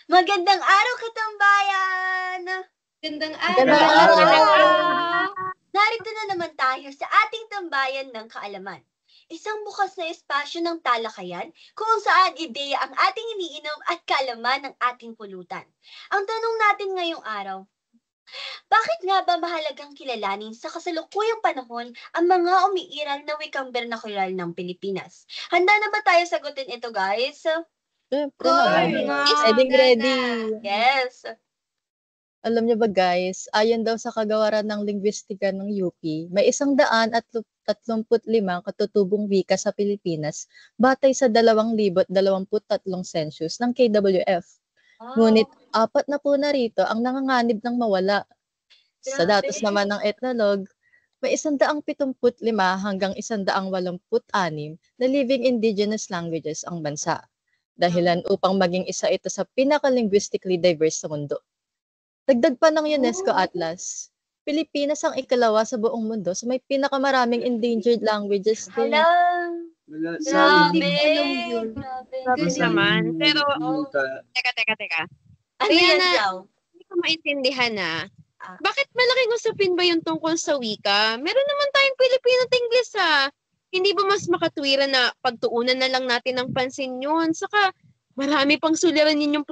Magandang araw, katambayan! Gandang Magandang araw! Narito na naman tayo sa ating tambayan ng kaalaman. Isang bukas na espasyo ng talakayan kung saan ideya ang ating iniinom at kaalaman ng ating pulutan. Ang tanong natin ngayong araw, bakit nga ba mahalagang kilalanin sa kasalukuyang panahon ang mga umiiral na wikang bernakular ng Pilipinas? Handa na ba tayo sagutin ito, guys? Siyempre Ready naman. na. Ready. Yes. Alam niyo ba guys, ayon daw sa kagawaran ng lingwistika ng UP, may 135 katutubong wika sa Pilipinas batay sa 2023 census ng KWF. Ngunit 4 na po narito ang nanganganib ng mawala. Sa datos naman ng Ethnologue, may 175 hanggang 186 na living indigenous languages ang bansa. Dahilan upang maging isa ito sa pinaka-linguistically diverse sa mundo. Dagdag pa ng UNESCO Atlas, Pilipinas ang ikalawa sa buong mundo sa may pinakamaraming endangered languages din. Hala! Grabe, Grabe! di ko alam yun. Grabe Galing. naman. Pero, Oh. teka. Ano Kaya yan, na- Jao? Hindi ko maintindihan na, Ah. bakit malaking usapin ba yung tungkol sa wika? Meron naman tayong Pilipino at Ingles Hindi ba mas makatwiran na pagtuunan na lang natin ng pansin yun? Saka, marami pang suliranin yung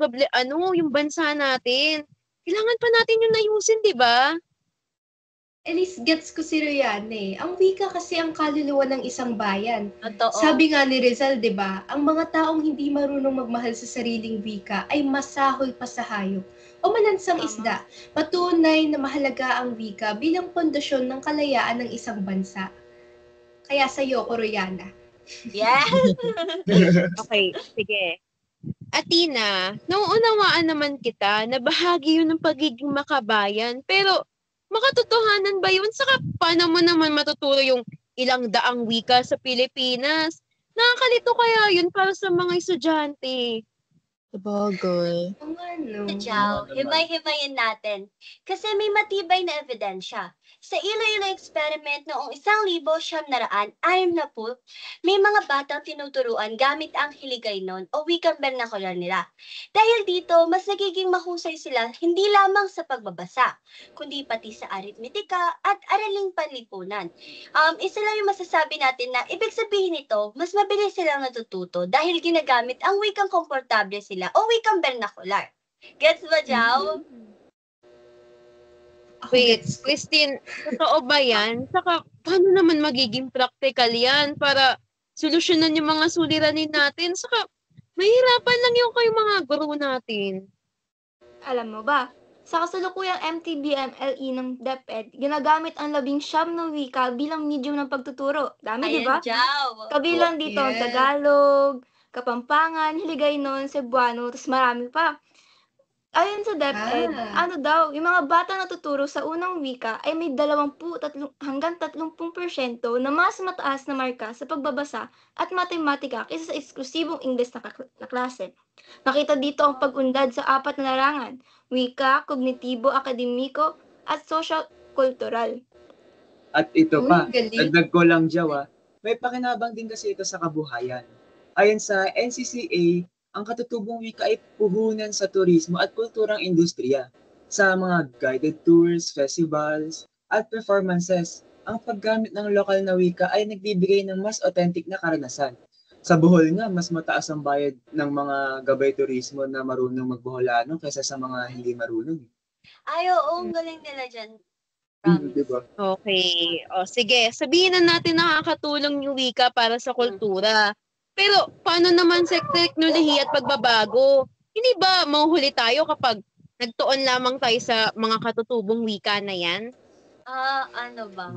yung bansa natin. Kailangan pa natin yung ayusin, di ba? At least gets ko si Rianne. Ang wika kasi ang kaluluwa ng isang bayan. Totoo. Sabi nga ni Rizal, di ba, ang mga taong hindi marunong magmahal sa sariling wika ay masahol pa sa hayop o malansang Tama. isda. Patunay na mahalaga ang wika bilang pundasyon ng kalayaan ng isang bansa. Kaya sa'yo ko, Rihanna. Yes! Okay, sige. Atina, nauunawaan naman kita na bahagi yun ng pagiging makabayan, pero makatotohanan ba yun? Saka paano mo naman matuturo yung ilang daang wika sa Pilipinas? Nakakalito kaya yun para sa mga estudyante? Sabagay. Ang ano? Jao, himay-himayin natin. Kasi may matibay na ebidensya. Sa Iloilo experiment noong 1960, may mga batang tinuturuan gamit ang Hiligaynon o wikang bernakular nila. Dahil dito, mas nagiging mahusay sila hindi lamang sa pagbabasa, kundi pati sa aritmetika at araling panlipunan. Isa lang yung masasabi natin na ibig sabihin nito, mas mabilis silang natututo dahil ginagamit ang wikang komportable sila o wikang bernakular. Gets ba, Jao? Ako Wait, gets ko. Christine, totoo ba yan? Saka paano naman magiging practical yan para solusyonan yung mga suliranin natin? Saka mahirapan lang yung kayong mga guru natin. Alam mo ba, sa kasalukuyang MTBMLE ng DepEd, ginagamit ang 19 na wika bilang medium ng pagtuturo. Dami, di ba? Jao. Kabilang dito ang Yes. Tagalog, Kapampangan, Hiligaynon, Cebuano, tapos marami pa. Ayon sa DepEd, yung mga bata natuturo sa unang wika ay may 23 hanggang 30% na mas mataas na marka sa pagbabasa at matematika kaysa sa eksklusibong English na klase. Makita dito ang pag-unlad sa 4 na larangan: wika, kognitibo, akademiko, at social-kultural. At ito pa, Uy, galing. dagdag ko lang, Jawa, may pakinabang din kasi ito sa kabuhayan. Ayon sa NCCA, ang katutubong wika ay puhunan sa turismo at kulturang industriya. Sa mga guided tours, festivals, at performances, ang paggamit ng lokal na wika ay nagbibigay ng mas authentic na karanasan. Sa Bohol nga, mas mataas ang bayad ng mga gabay turismo na marunong magboholano kaysa sa mga hindi marunong. Ay, oo, ang galing nila dyan. Diba? Okay. O sige, sabihin na natin nakakatulong yung wika para sa kultura. Pero paano naman sa teknolohiya at pagbabago? Hindi ba mahuhuli tayo kapag nagtuon lamang tayo sa mga katutubong wika na yan? Ano ba?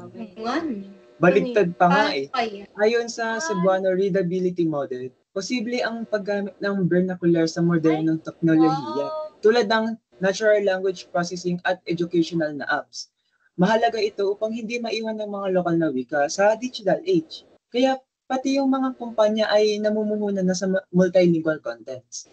Baligtad pa nga eh. Kaya. Ayon sa Cebuano Readability Model, posible ang paggamit ng vernacular sa modernong teknolohiya tulad ng natural language processing at educational na apps. Mahalaga ito upang hindi maiwan ng mga lokal na wika sa digital age. Kaya pati yung mga kumpanya ay namumuhunan na sa multilingual contents.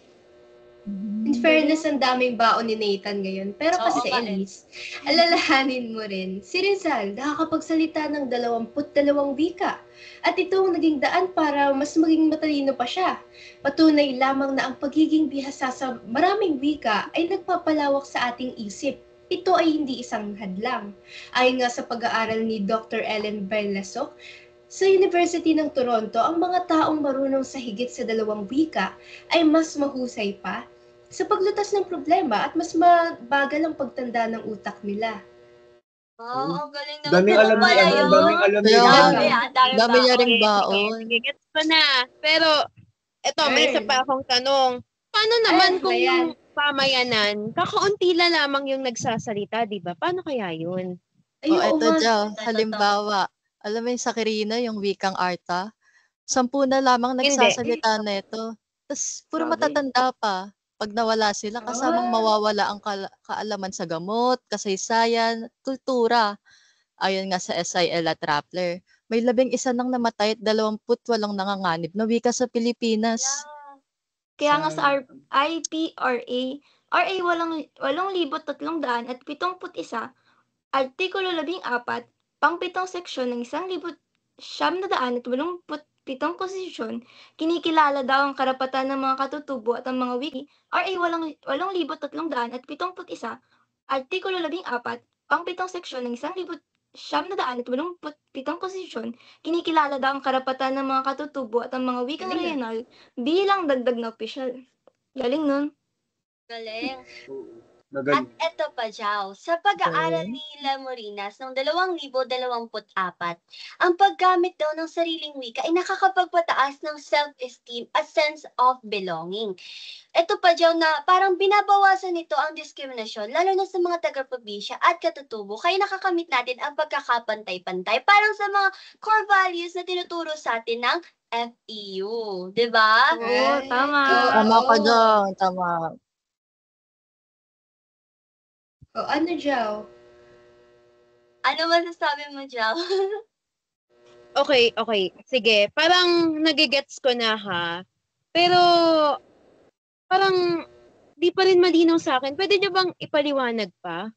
Ang In fairness, ang daming baon ni Nathan ngayon. Pero Oo, kasi, nga eh. Elise, alalahanin mo rin, si Rizal nakakapagsalita ng 22 wika. At ito ang naging daan para mas maging matalino pa siya. Patunay lamang na ang pagiging bihasa sa maraming wika ay nagpapalawak sa ating isip. Ito ay hindi isang hadlang. Ayon nga sa pag-aaral ni Dr. Ellen Berlesok, sa University ng Toronto, ang mga taong marunong sa higit sa 2 wika ay mas mahusay pa sa paglutas ng problema at mas mabagal ang pagtanda ng utak nila. Ang galing naman. Daming alam ni, Pala ano, yun. daming alam ni Kaya Rizal. nga, Dami dami Dami niya baon. ring Sige, baon. sige, gets ko na. Pero, eto, may isa Earn. pa akong tanong. Paano naman Ano kung ba yan? pamayanan, kakaunti lang lamang yung nagsasalita, di ba? Paano kaya yun? Ay, O oo eto nga. Joe, Totoo. halimbawa, alam mo yung sa Quirino, yung wikang Arta? 10 na lamang Hindi. nagsasalita nito. Tapos puro Grabe. matatanda pa. Pag nawala sila, kasamang mawawala ang kaalaman sa gamot, kasaysayan, kultura. Ayon nga sa SIL at Rappler, may 11 nang namatay at 28 nanganganib na wika sa Pilipinas. Kaya nga sa IPRA, RA 8,371, Artikulo 14, pang-7 seksyon ng 1,987 konstitusyon, kinikilala daw ang karapatan ng mga katutubo at ang mga wiki. RA 8,371, Artikulo 14, pang-7 seksyon ng 1,987 konstitusyon, kinikilala daw ang karapatan ng mga katutubo at ang mga wikang Galing ah. regional bilang dagdag na opisyal. Galing nun. Galing. Oo, At magaling. eto pa, Jao, sa pag-aaral Okay. ni Lamorinas noong 2024, ang paggamit daw ng sariling wika ay nakakapagpataas ng self-esteem at sense of belonging. Eto pa, Jao, na parang binabawasan nito ang diskriminasyon, lalo na sa mga taga-probinsya at katutubo, kaya nakakamit natin ang pagkakapantay-pantay, parang sa mga core values na tinuturo sa atin ng FEU. Diba? Oo, Ay, tama. Tama ka oo. dyan, tama. O ano, Joe? Ano masasabi mo, Jao? Okay. Sige, parang nagigets ko na ha. Pero, parang di pa rin malinaw sa akin. Pwede nyo bang ipaliwanag pa?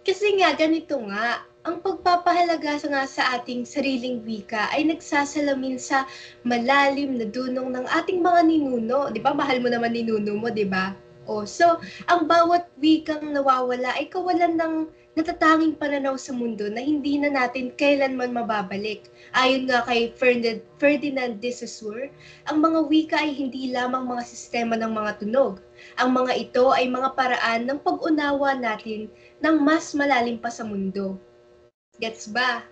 Kasi nga, ganito nga, ang pagpapahalaga sa ating sariling wika ay nagsasalamin sa malalim na dunong ng ating mga ninuno. Di ba? Mahal mo naman ninuno mo, di ba? So, ang bawat wikang nawawala ay kawalan ng natatanging pananaw sa mundo na hindi na natin kailanman mababalik. Ayon nga kay Ferdinand de Saussure, ang mga wika ay hindi lamang mga sistema ng mga tunog. Ang mga ito ay mga paraan ng pag-unawa natin ng mas malalim pa sa mundo. Gets ba?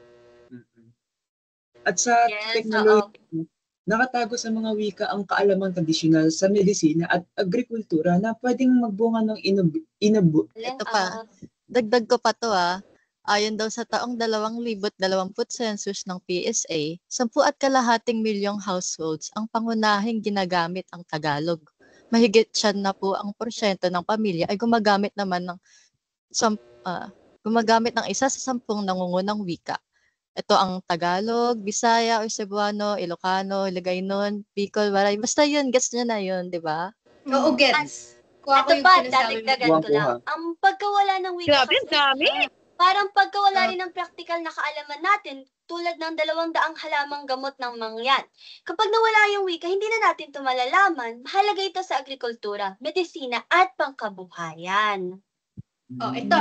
At sa Yes, teknolohiya, nakatago sa mga wika ang kaalamang tradisyonal sa medisina at agrikultura na pwedeng magbunga ng Ito pa, dagdag ko pa to Ayon daw sa taong 2020 census ng PSA, 10.2 milyong households ang pangunahing ginagamit ang Tagalog. Mahigit 7 na po ang porsyento ng pamilya ay gumagamit ng isa sa 10 nangungunang wika. Ito ang Tagalog, Bisaya o Cebuano, Ilocano, Hiligaynon, Bicol, Waray. Basta yun, gets nyo na yun, di ba? Oo, gets. Kung ako Ito yung pa, sinasabi mo. dadagdagan ko lang. Ang pagkawala ng wika Grabe, ang dami! parang pagkawala rin ng practical na kaalaman natin, tulad ng 200 halamang gamot ng mangyan. Kapag nawala yung wika, hindi na natin ito malalaman. Mahalaga ito sa agrikultura, medisina at pangkabuhayan. Ito.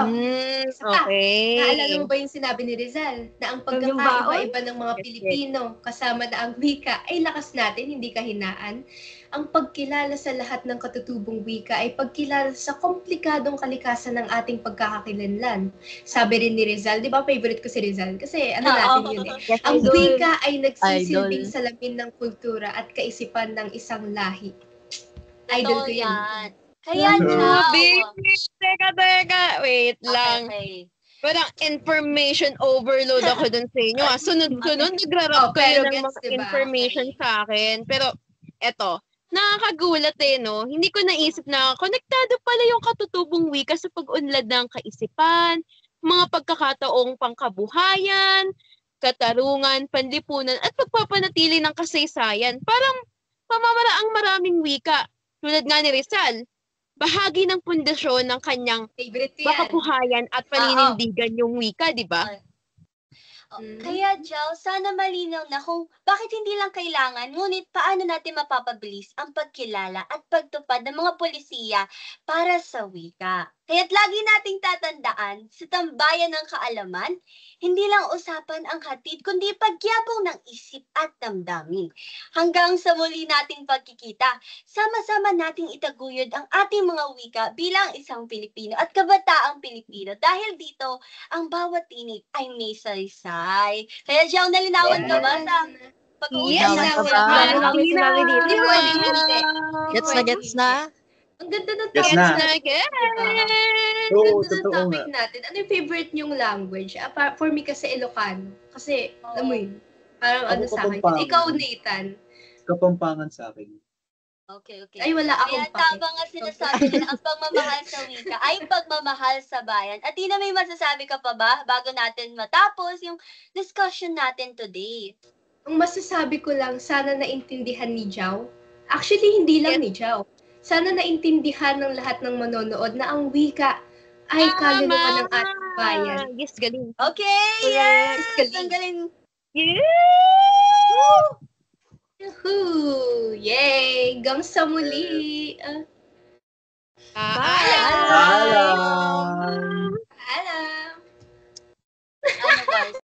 Isa pa. Okay. Naalala mo ba yung sinabi ni Rizal na ang Yung pagkakaiba-iba ng mga Yes, Pilipino kasama na ang wika ay lakas natin, hindi kahinaan? Ang pagkilala sa lahat ng katutubong wika ay pagkilala sa komplikadong kalikasan ng ating pagkakakilanlan. Sabi rin ni Rizal, di ba favorite ko si Rizal? Kasi natin yun eh. Yes, Ang idol. wika ay nagsisilbing Idol. salamin ng kultura at kaisipan ng isang lahi. Idol ko Ito yun. yan. Kaya, Grabe! Jao. Teka. Wait lang. Okay. Parang information overload ako dun sa inyo. Sunod-sunod, nagra-rap pero kayo ng gets, mga diba? information Okay. sa akin. Pero, eto, nakakagulat no? Hindi ko naisip na konektado pala yung katutubong wika sa pag-unlad ng kaisipan, mga pagkakataong pangkabuhayan, katarungan, panlipunan, at pagpapanatili ng kasaysayan. Parang pamamaraang maraming wika tulad nga ni Rizal, bahagi ng pundasyon ng kanyang Favorite ko yan. makabuhayan at paninindigan yung wika, di ba? Kaya, Jao, sana malinaw na kung bakit hindi lang kailangan, ngunit paano natin mapapabilis ang pagkilala at pagtupad ng mga polisiya para sa wika. Kaya't lagi nating tatandaan, sa tambayan ng kaalaman, hindi lang usapan ang hatid, kundi pagyabong ng isip at damdamin. Hanggang sa muli nating pagkikita, sama-sama nating itaguyod ang ating mga wika bilang isang Pilipino at kabataang Pilipino. Dahil dito, ang bawat tinig ay may saysay. Kaya Jao, nalinawan ka ba sa pag-uusap Yes, natin? Linawan ka ba? Sinabi dito. Hindi pwede hindi. Gets na gets na? Ang ganda ng Gets topic na. natin. Oo, Ganda ng totoo topic nga. natin. Ano yung favorite niyong language? For me kasi Ilocano. Kasi, Oo. alam mo yun, parang Ako ano sa akin. Kapampangan. Ikaw, Nathan. Kapampangan sa akin. Okay. Ay, wala Kaya akong pake. tama nga sinasabi nila, ang pagmamahal sa wika ay pagmamahal sa bayan. At Tina, may masasabi ka pa ba bago natin matapos yung discussion natin today? Ang masasabi ko lang, sana naintindihan ni Jao. Actually, hindi lang ni Jao. Sana naintindihan ng lahat ng manonood na ang wika ay kaluluwa ng ating bayan. Yes, galing. Okay, yes! Ang galing. Yahoo! Yay! Hanggang sa muli!